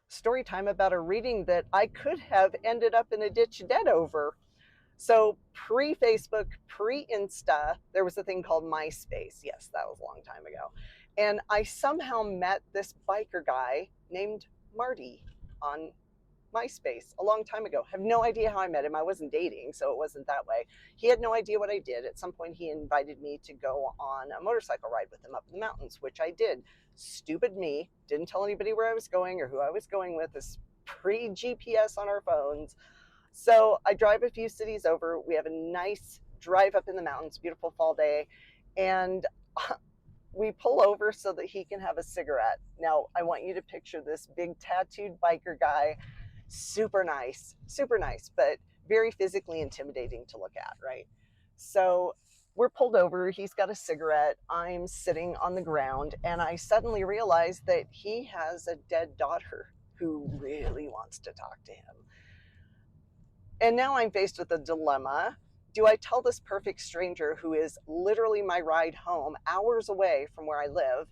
story time about a reading that I could have ended up in a ditch dead over. So pre Facebook, pre Insta, there was a thing called MySpace. Yes, that was a long time ago. And I somehow met this biker guy named Marty on MySpace a long time ago. Have no idea how I met him. I wasn't dating, so it wasn't that way. He had no idea what I did. At some point, he invited me to go on a motorcycle ride with him up in the mountains, which I did. Stupid me. Didn't tell anybody where I was going or who I was going with. This pre GPS on our phones. So I drive a few cities over. We have a nice drive up in the mountains, beautiful fall day. And we pull over so that he can have a cigarette. Now, I want you to picture this big tattooed biker guy, super nice, but very physically intimidating to look at, right? So we're pulled over. He's got a cigarette. I'm sitting on the ground, and I suddenly realize that he has a dead daughter who really wants to talk to him. And now I'm faced with a dilemma. Do I tell this perfect stranger who is literally my ride home, hours away from where I live,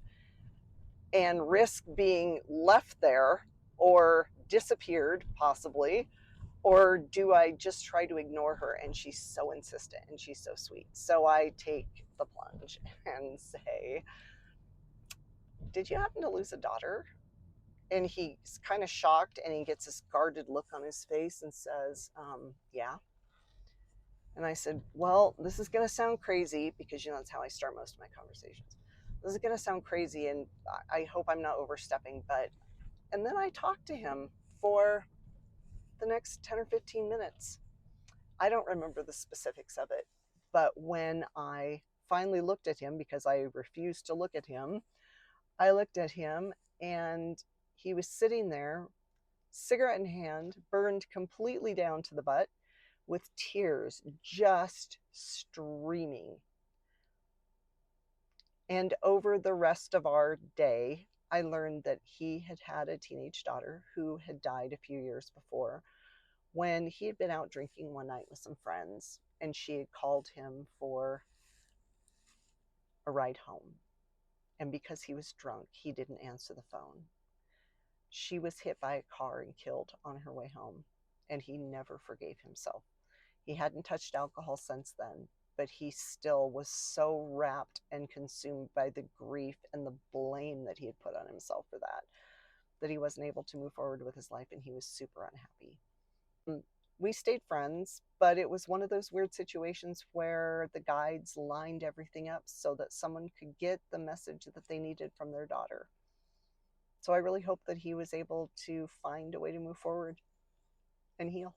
and risk being left there or disappeared, possibly? Or do I just try to ignore her? And she's so insistent and she's so sweet. So I take the plunge and say, "Did you happen to lose a daughter?" And he's kind of shocked and he gets this guarded look on his face and says, "Yeah." And I said, "Well, this is going to sound crazy," because that's how I start most of my conversations. "This is going to sound crazy, and I hope I'm not overstepping, but..." And then I talked to him for the next 10 or 15 minutes. I don't remember the specifics of it, but when I finally looked at him, because I refused to look at him, I looked at him and he was sitting there, cigarette in hand, burned completely down to the butt, with tears just streaming. And over the rest of our day, I learned that he had had a teenage daughter who had died a few years before, when he had been out drinking one night with some friends, and she had called him for a ride home. And because he was drunk, he didn't answer the phone. She was hit by a car and killed on her way home, and he never forgave himself. He hadn't touched alcohol since then, but he still was so wrapped and consumed by the grief and the blame that he had put on himself for that, that he wasn't able to move forward with his life, and he was super unhappy. We stayed friends, but it was one of those weird situations where the guides lined everything up so that someone could get the message that they needed from their daughter. So I really hope that he was able to find a way to move forward and heal.